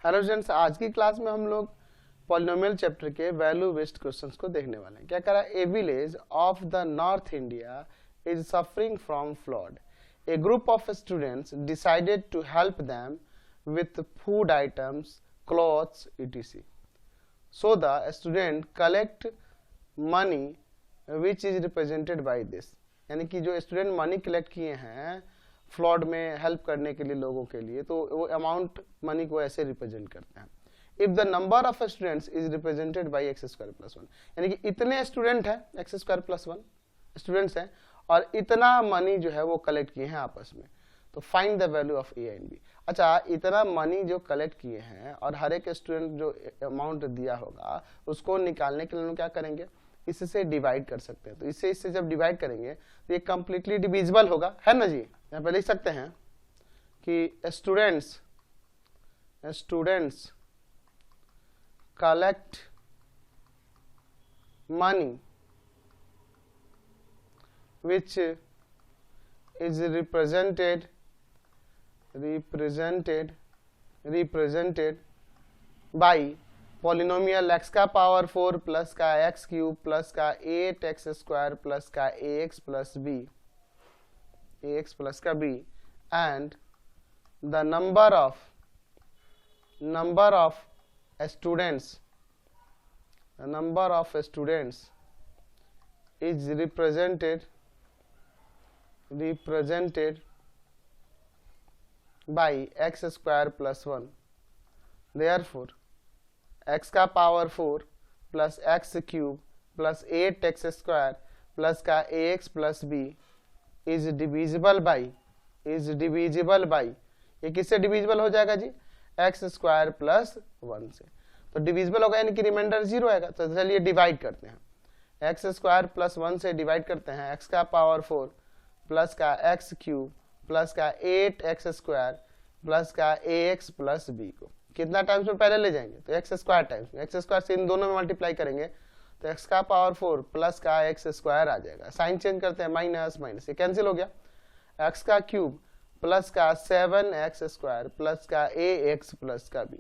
Hello students, आज की class में हम लोग पॉलिनोमियल चैप्टर के वैल्यू बेस्ड क्वेश्चंस को देखने वाले हैं। क्या कह रहा है? A village of the north India is suffering from flood. A group of students decided to help them with food items, clothes, etc. So the student collect money which is represented by this। यानी कि जो student money collect किए हैं flood में help करने के लिए लोगों के लिए, तो वो अमाउंट मनी को ऐसे रिप्रेजेंट करते हैं। If the number of students is represented by x square plus one, यानी कि इतने स्टूडेंट हैं, x square plus one students हैं और इतना मनी जो है वो कलेक्ट किए हैं आपस में, तो find the value of a and b. अच्छा, इतना मनी जो कलेक्ट किए हैं और हर एक स्टूडेंट जो अमाउंट दिया होगा उसको निकालने के लिए हम क्या करेंगे, इससे डिवाइड कर सकते हैं। तो इससे जब डिवाइड करेंगे तो ये कंप्लीटली डिविजिबल होगा, है ना जी। यहाँ पे लिख सकते हैं कि students collect money which is represented by polynomial x का पावर 4 प्लस का x क्यूब प्लस का 8x स्क्वायर प्लस का ax plus b and the number of students is represented by x square plus 1। therefore x का power 4 plus x cube plus 8x square plus का ax plus b is divisible by ये किससे divisible हो जाएगा जी? x square plus 1 से। तो divisible होगा यानी कि रिमाइंडर 0 आएगा। तो चलिए डिवाइड करते हैं, एक्स स्क्वायर प्लस 1 से डिवाइड करते हैं x का पावर 4 प्लस का x क्यूब प्लस का 8x स्क्वायर प्लस का ax प्लस b को कितना टाइम्स में पहले ले जाएंगे? तो x स्क्वायर टाइम्स में, x स्क्वायर से इन दोनों में मल्टीप्लाई करेंगे तो x का पावर 4 प्लस का x स्क्वायर आ जाएगा। साइन चेंज करते हैं, माइनस माइनस ये कैंसिल हो गया। x का क्यूब प्लस का 7x स्क्वायर प्लस का ax प्लस का b।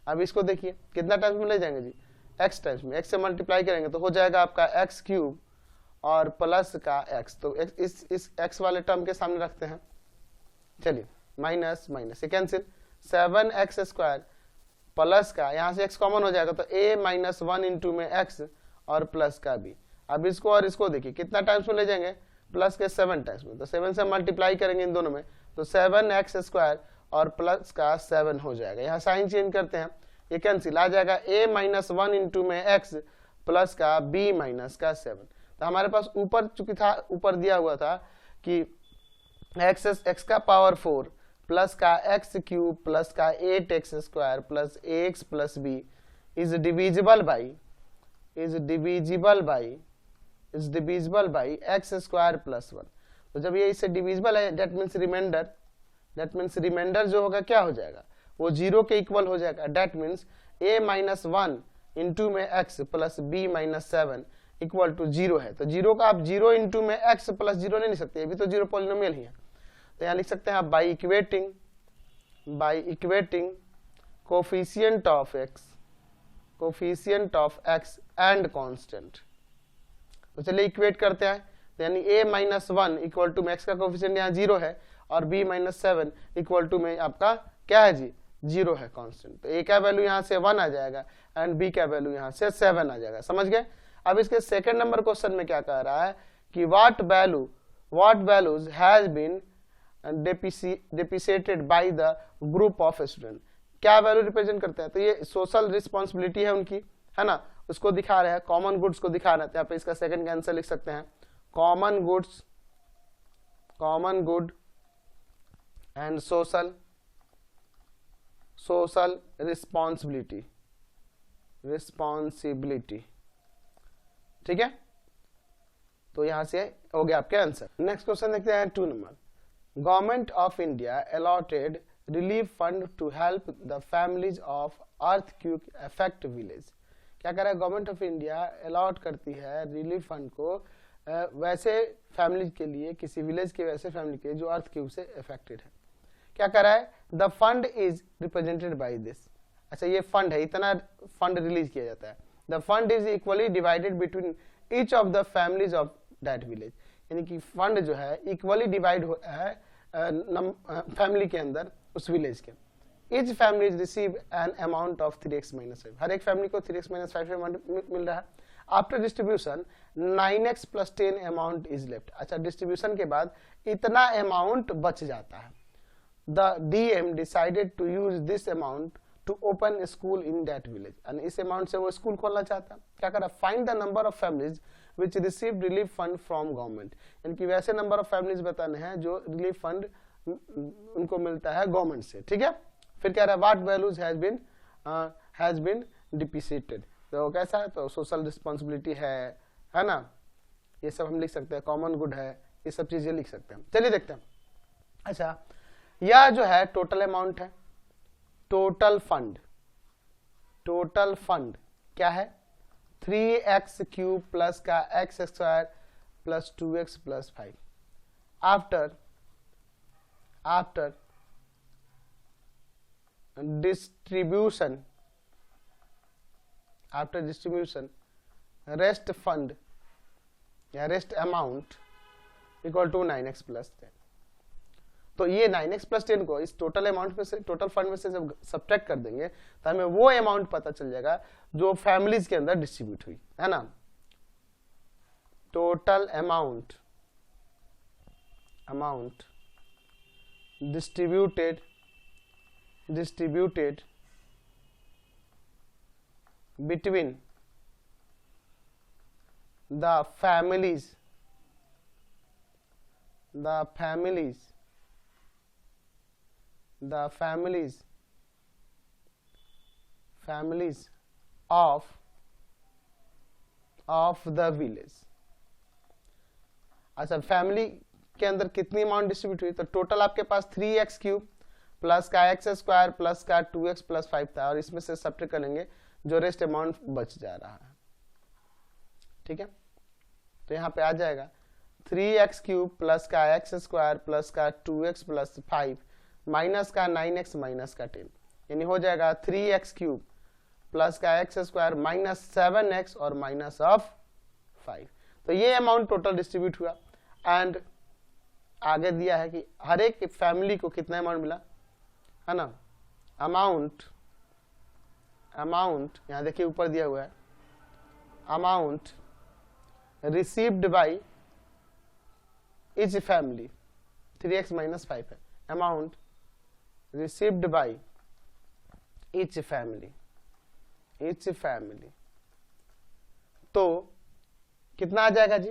अब इसको देखिए कितना टाइम्स में ले जाएंगे जी? x टाइम्स में, x से मल्टीप्लाई करेंगे तो हो जाएगा आपका x क्यूब और प्लस का x। तो इस x वाले टर्म के सामने रखते हैं, चलिए माइनस माइनस ये कैंसिल, 7x स्क्वायर प्लस का यहाँ से x कॉमन हो जाएगा तो a माइनस 1 इंटू में x और प्लस का b। अब इसको और इसको देखिए कितना टाइम्स में ले जाएंगे? प्लस के 7 टाइम्स में, तो 7 से मल्टीप्लाई करेंगे इन दोनों में तो 7x स्क्वायर और प्लस का 7 हो जाएगा। यहाँ साइन चेंज करते हैं, ये कैंसिल आ जाएगा a माइनस 1 इंटू में x प्लस का b माइनस का 7। तो हमारे पास ऊपर चूंकि था, ऊपर दिया हुआ था कि x का पावर 4 प्लस का x क्यूब प्लस का 8x square plus ax plus b is divisible by x square plus 1। तो जब ये इससे डिविजिबल है दैट मीन्स रिमाइंडर जो होगा क्या हो जाएगा? वो 0 के इक्वल हो जाएगा। That means a minus 1 into में x plus b minus 7 equal to 0 है। तो 0 का आप 0 इंटू में x प्लस 0 नहीं लिख सकते, ये भी तो 0 पॉलिनोमियल ही है। तो यहाँ लिख सकते हैं आप by equating coefficient of x and constant. तो चलिए इक्वेट करते हैं, तो यानी a माइनस 1 इक्वल टू में x का कोफिशिएंट यहाँ 0 है और b माइनस 7 इक्वल टू में आपका क्या है जी? 0 है कांस्टेंट। तो a का वैल्यू यहाँ से 1 आ जाएगा एंड b का वैल्यू यहाँ से 7 आ जाएगा। समझ गए? अब इसके सेकंड नंबर क्वेश्चन में क्या कह रहा है कि what values has been depreciated by the group of student। क्या वैल्यू रिप्रेजेंट करता है? तो ये सोशल रिस्पॉन्सिबिलिटी है उनकी, है ना, उसको दिखा रहे हैं, कॉमन गुड्स को दिखा रहे हैं। तो यहाँ पे इसका सेकंड का आंसर लिख सकते हैं common good and social responsibility. ठीक है, तो यहां से हो गया आपके आंसर। नेक्स्ट क्वेश्चन देखते हैं 2 number. Government of India allotted relief fund to help the families of earthquake affect village. क्या कर रहा है? गवर्नमेंट ऑफ इंडिया अलॉट करती है रिलीफ फंड को वैसे फैमिली के लिए, किसी विलेज के वैसे फैमिली के जो अर्थक्वेक से अफेक्टेड है। क्या कर रहा है? The fund is represented by this अच्छा ये फंड है, इतना फंड रिलीज किया जाता है। The fund is equally divided between each of the families of that village, यानी कि फंड जो है इक्वली डिवाइड हो है फैमिली के अंदर उस विलेज के। Each family receive an amount of 3x - 5, हर एक फैमिली को 3x - 5 अमाउंट मिल रहा है। After distribution 9x + 10 amount is left, अच्छा डिस्ट्रीब्यूशन के बाद इतना अमाउंट बच जाता है। The DM decided to use this amount to open school in that village, और इस अमाउंट से वो स्कूल खोलना चाहता है। क्या करा, find the number of families which receive relief fund from government, यानी कि वैसे नंबर ऑफ फैमिलीज बताने हैं जो रिलीफ फंड उनको मिलता है गवर्नमेंट से, ठीक है। फिर कह रहा है what values has been depreciated, तो कैसा है, तो सोशल रिस्पॉन्सिबिलिटी है ना, ये सब हम लिख सकते हैं, कॉमन गुड है, ये सब चीजें लिख सकते हैं। चलिए देखते हैं। अच्छा यह जो है टोटल अमाउंट है, टोटल फंड क्या है, 3x³ प्लस का x² plus 2x plus 5 after distribution rest fund या rest amount equal to 9x + 10। तो ये 9x + 10 को इस टोटल अमाउंट में से, टोटल फंड में से जब सब्ट्रैक्ट कर देंगे तो हमें वो अमाउंट पता चल जाएगा जो फैमिलीज के अंदर डिस्ट्रीब्यूट हुई है ना। Total amount distributed between the families of the village। अच्छा फैमिली के अंदर कितनी अमाउंट डिस्ट्रीब्यूट हुई, तो टोटल आपके पास 3x³ प्लस का x² प्लस का 2x प्लस 5 था, और इसमें से सब्ट्रैक्ट करेंगे जो रेस्ट अमाउंट बच जा रहा है, ठीक है। तो यहाँ पे आ जाएगा 3x³ प्लस का x² प्लस का 2x प्लस 5 माइनस का 9x माइनस का 10, यानी हो जाएगा 3x³ प्लस का x² माइनस 7x और माइनस ऑफ 5। तो ये अमाउंट टोटल डिस्ट्रीब्यूट हुआ। एंड आगे दिया है कि हर एक फैमिली को कितना अमाउंट मिला, है ना। अमाउंट यहां देखिए ऊपर दिया हुआ है, amount received by each family 3x - 5 है, amount received by each family. तो कितना आ जाएगा जी,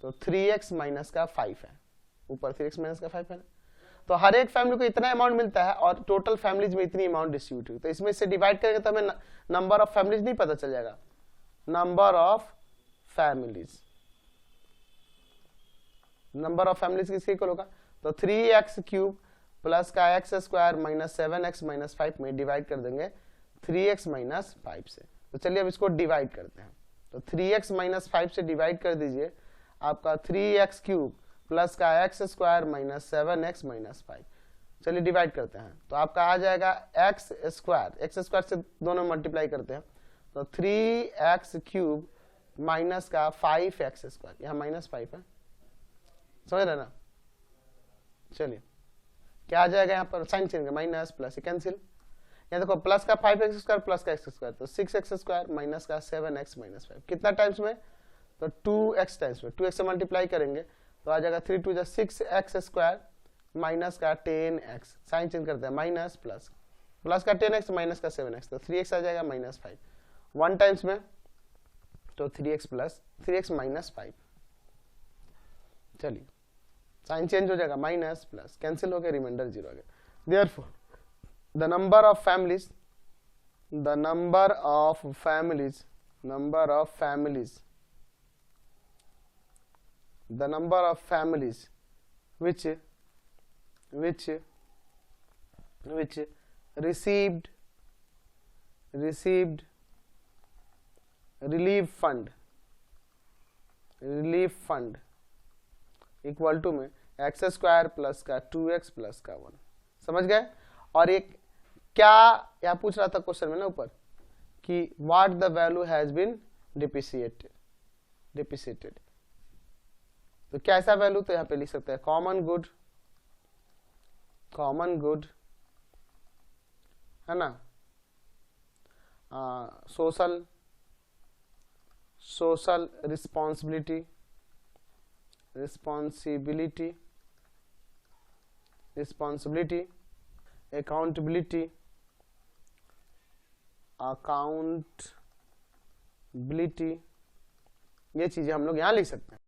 तो 3x - 5 है, ऊपर 3x - 5 है ना। तो हर एक फैमिली को इतना अमाउंट मिलता है और टोटल फैमिलीज में इतनी अमाउंट डिस्ट्रीब्यूट हुई, तो इसमें से डिवाइड करेंगे तो हमें नंबर ऑफ फैमिलीज नहीं पता चल जाएगा, नंबर ऑफ फैमिलीज किसके इक्वल होगा, तो 3x³ प्लस का x² माइनस 7x माइनस 5 में डिवाइड कर देंगे 3x - 5 से। तो चलिए अब इसको डिवाइड करते हैं, तो 3x - 5 से डिवाइड कर दीजिए, आपका 3x³ प्लस का x² माइनस 7x माइनस 5। चलिए डिवाइड करते हैं, तो आपका आ जाएगा x² से दोनों मल्टीप्लाई करते हैं, तो 3x³ माइनस का 5x², यहाँ माइनस 5 है, समझ रहे ना। चलिए क्या आ जाएगा, यहाँ पर sign change minus plus cancel, यहाँ देखो प्लस का 5x² प्लस का x², तो 6x² माइनस का 7x माइनस 5 कितना टाइम्स में, तो 2x टाइम्स में, 2x से मल्टीप्लाई करेंगे तो आ जाएगा 3 × 2 = 6x² माइनस का 10x, साइन चेंज करते हैं माइनस प्लस का 10x माइनस का 7x, तो 3x आ जाएगा माइनस 5, 1 टाइम्स में तो 3x माइनस 5। चलिए साइन चेंज हो जाएगा माइनस प्लस कैंसिल हो गया, रिमाइंडर 0 आ गया। Therefore the number of families which received relief fund equal to में x² प्लस का 2x प्लस का 1, समझ गए। और एक क्या यहाँ पूछ रहा था क्वेश्चन में ना ऊपर कि what the value has been depreciated, तो क्या ऐसा वैल्यू, तो यहाँ पे लिख सकते हैं कॉमन गुड है ना, सोशल रिस्पॉन्सिबिलिटी, अकाउंटबिलिटी, ये चीजें हम लोग यहाँ लिख सकते हैं।